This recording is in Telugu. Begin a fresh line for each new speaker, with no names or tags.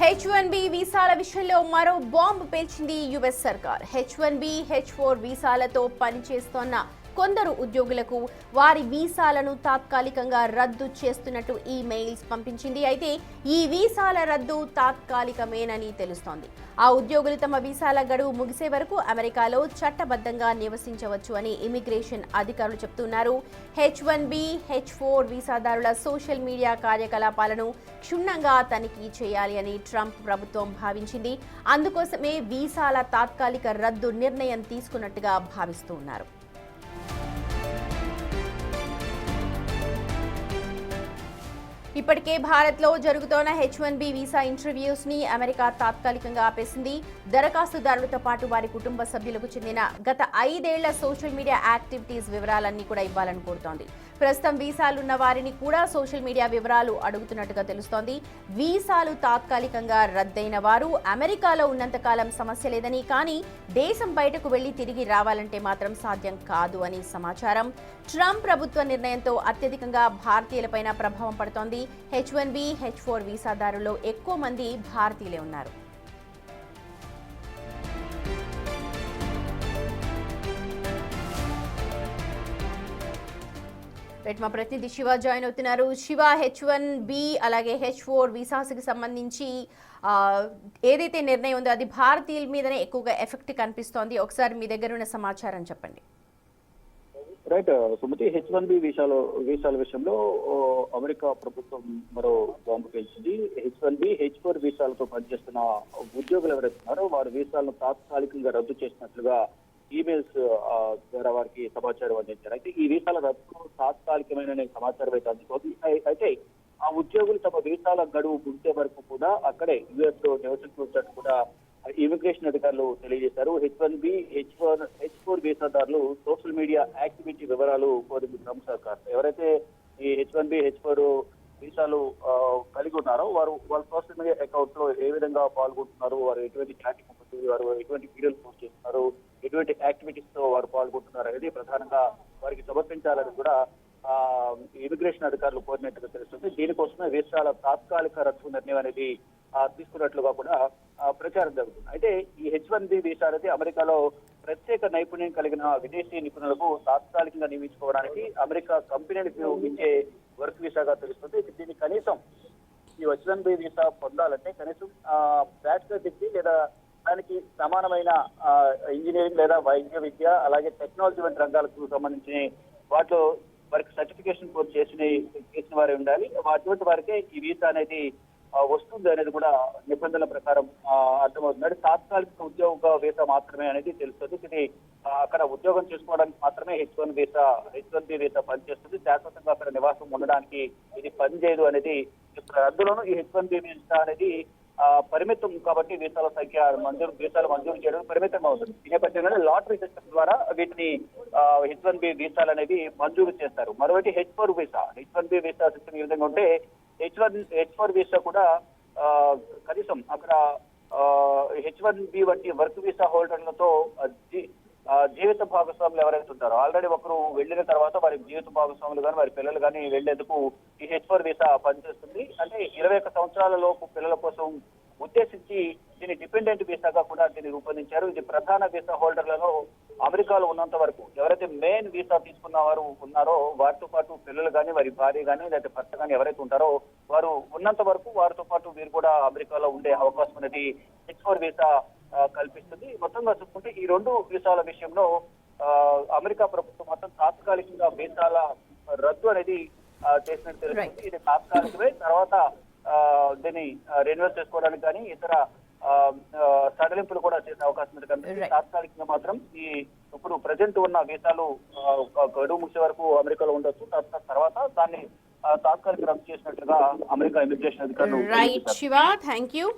H1B వీసాల విషయంలో మరో బాంబు పేల్చింది యుఎస్ సర్కార్. H1B, H4 వీసాలతో పనిచేస్తోన్న కొందరు ఉద్యోగులకు వారి వీసాలను తాత్కాలికంగా రద్దు చేస్తున్నట్టు ఈమెయిల్స్ పంపించింది. అయితే ఈ వీసాల రద్దు తాత్కాలికమేనని తెలుస్తోంది. ఆ ఉద్యోగులు తమ వీసాల గడువు ముగిసే వరకు అమెరికాలో చట్టబద్ధంగా నివసించవచ్చు అని ఇమిగ్రేషన్ అధికారులు చెబుతున్నారు. H1B, H4 వీసాదారుల సోషల్ మీడియా కార్యకలాపాలను క్షుణ్ణంగా తనిఖీ చేయాలి అని ట్రంప్ ప్రభుత్వం భావించింది. అందుకోసమే వీసాల తాత్కాలిక రద్దు నిర్ణయం తీసుకున్నట్టుగా భావిస్తున్నారు. ఇప్పటికే భారత్లో జరుగుతోన్న H1B వీసా ఇంటర్వ్యూస్ ని అమెరికా తాత్కాలికంగా ఆపేసింది. దరఖాస్తుదారులతో పాటు వారి కుటుంబ సభ్యులకు చెందిన గత 5 ఏళ్ల సోషల్ మీడియా యాక్టివిటీస్ వివరాలన్నీ కూడా ఇవ్వాలని కోరుతోంది. ప్రస్తుతం వీసాలున్న వారిని కూడా సోషల్ మీడియా వివరాలు అడుగుతున్నట్టుగా తెలుస్తోంది. వీసాలు తాత్కాలికంగా రద్దయిన వారు అమెరికాలో ఉన్నంతకాలం సమస్య లేదని, కానీ దేశం బయటకు వెళ్లి తిరిగి రావాలంటే మాత్రం సాధ్యం కాదు అని సమాచారం. ట్రంప్ ప్రభుత్వ నిర్ణయంతో అత్యధికంగా భారతీయులపైన ప్రభావం పడుతోంది. H1B, H4 వీసాదారుల్లో ఎక్కువ మంది భారతీయులే ఉన్నారు. మా ప్రతినిధి శివ జాయిన్ అవుతున్నారు. శివ, H1B అలాగే H4 వీసాకి సంబంధించి ఏదైతే నిర్ణయం ఉందో అది భారతీయుల మీదనే ఎక్కువగా ఎఫెక్ట్ కనిపిస్తోంది. ఒకసారి మీ దగ్గర ఉన్న సమాచారం చెప్పండి.
రైట్ సుమతి, H1B వీసాల విషయంలో అమెరికా ప్రభుత్వం మరో బాంబు పేల్చింది. H1B, H4 వీసాలతో పనిచేస్తున్న ఉద్యోగులు ఎవరైతే ఉన్నారో వారి వీసాలను తాత్కాలికంగా రద్దు చేసినట్లుగా ఈమెయిల్స్ ద్వారా వారికి సమాచారం అందించారు. అయితే ఈ వీసాల రద్దు తాత్కాలికమైన సమాచారం అయితే అందుకోండి. అయితే ఆ ఉద్యోగులు తమ వీసాల గడువు ముగిసే వరకు కూడా అక్కడే యుఎస్ లో నివసించుకున్నట్టు కూడా ఇమిగ్రేషన్ అధికారులు తెలియజేశారు. H1B, H4 వీసాదారులు social media activity వివరాలు కోరింది ట్రంప్ సర్కార్. ఎవరైతే ఈ H1B, H4 వీసాలు కలిగి ఉన్నారో వాళ్ళ సోషల్ మీడియా అకౌంట్ లో ఏ విధంగా పాల్గొంటున్నారు, వారు ఎటువంటి చాటింగ్ ఉంటుంది, వారు ఎటువంటి వీడియోలు పోస్ట్ చేస్తున్నారు, ఎటువంటి యాక్టివిటీస్ తో వారు పాల్గొంటున్నారు అనేది ప్రధానంగా వారికి సమర్పించాలని కూడా ఇమిగ్రేషన్ అధికారులు కోరినట్టుగా తెలుస్తుంది. దీనికోసమే వీసాల తాత్కాలిక రద్దు నిర్ణయం అనేది తీసుకున్నట్లుగా కూడా ప్రచారం జరుగుతుంది. అయితే ఈ H1B వీసా అనేది అమెరికాలో ప్రత్యేక నైపుణ్యం కలిగిన విదేశీ నిపుణులకు తాత్కాలికంగా నియమించుకోవడానికి అమెరికా కంపెనీలకు ఇచ్చే వర్క్ వీసాగా తెలుస్తుంది. దీన్ని కనీసం ఈ H1B వీసా పొందాలంటే కనీసం బ్యాచిలర్ డిగ్రీ లేదా దానికి సమానమైన ఇంజనీరింగ్ లేదా వైద్య విద్య అలాగే టెక్నాలజీ వంటి రంగాలకు సంబంధించిన వాటిలో వారికి సర్టిఫికేషన్ కోర్స్ చేసిన వారే ఉండాలి. అటువంటి వారికే ఈ వీసా అనేది వస్తుంది అనేది కూడా నిబంధనల ప్రకారం అర్థమవుతుంది. తాత్కాలిక ఉద్యోగ వీసా మాత్రమే అనేది తెలుస్తుంది. ఇది అక్కడ ఉద్యోగం చేసుకోవడానికి మాత్రమే H1B వీసా పనిచేస్తుంది. శాశ్వతంగా అక్కడ నివాసం ఉండడానికి ఇది పనిచేయదు అనేది అందులోనూ ఈ H1B వీసా అనేది పరిమితం కాబట్టి వీసాల సంఖ్య వీసాలు మంజూరు చేయడం పరిమితంగా ఉంటుంది. ఈ నేపథ్యంలో లాటరీ సిస్టమ్ ద్వారా వీటిని H1B వీసాలు అనేది మంజూరు చేస్తారు. మరోటి H1B వీసా సిస్టమ్ ఈ విధంగా ఉంటే H4 వీసా కూడా కనీసం అక్కడ H1B వంటి వర్క్ వీసా హోల్డర్లతో జీవిత భాగస్వాములు ఎవరైతే ఉంటారో ఆల్రెడీ ఒకరు వెళ్ళిన తర్వాత వారి జీవిత భాగస్వాములు కానీ వారి పిల్లలు కానీ వెళ్లేందుకు ఈ H4 వీసా పనిచేస్తుంది. అంటే 21 సంవత్సరాల లోపు పిల్లల కోసం ఉద్దేశించి దీన్ని డిపెండెంట్ వీసాగా కూడా దీన్ని రూపొందించారు. ఇది ప్రధాన వీసా హోల్డర్లలో అమెరికాలో ఉన్నంత వరకు ఎవరైతే మెయిన్ వీసా తీసుకున్న వారు ఉన్నారో వారితో పాటు పిల్లలు కానీ వారి భార్య కానీ లేదా భర్త కానీ ఎవరైతే ఉంటారో వారు ఉన్నంత వరకు వారితో పాటు వీరు కూడా అమెరికాలో ఉండే అవకాశం అనేది H4 వీసా కల్పిస్తుంది. మొత్తంగా చూసుకుంటే ఈ 2 వీసాల విషయంలో అమెరికా ప్రభుత్వం మొత్తం తాత్కాలికంగా వీసాల రద్దు అనేది చేసినట్టు తెలుస్తుంది. ఇది తాత్కాలికమే, తర్వాత దీన్ని రెన్యువల్ చేసుకోవడానికి కానీ ఇతర సడలింపులు కూడా చేసే అవకాశం ఉంది. కనిపిస్తుంది. తాత్కాలికంగా మాత్రం ఈ ఇప్పుడు ప్రజెంట్ ఉన్న వీసాలు గడువు ముగిసే వరకు అమెరికాలో ఉండొచ్చు. తర్వాత దాన్ని తాత్కాలిక రద్దు చేసినట్లుగా అమెరికా ఇమిగ్రేషన్ అధికారులు.
Right Shiva, thank you.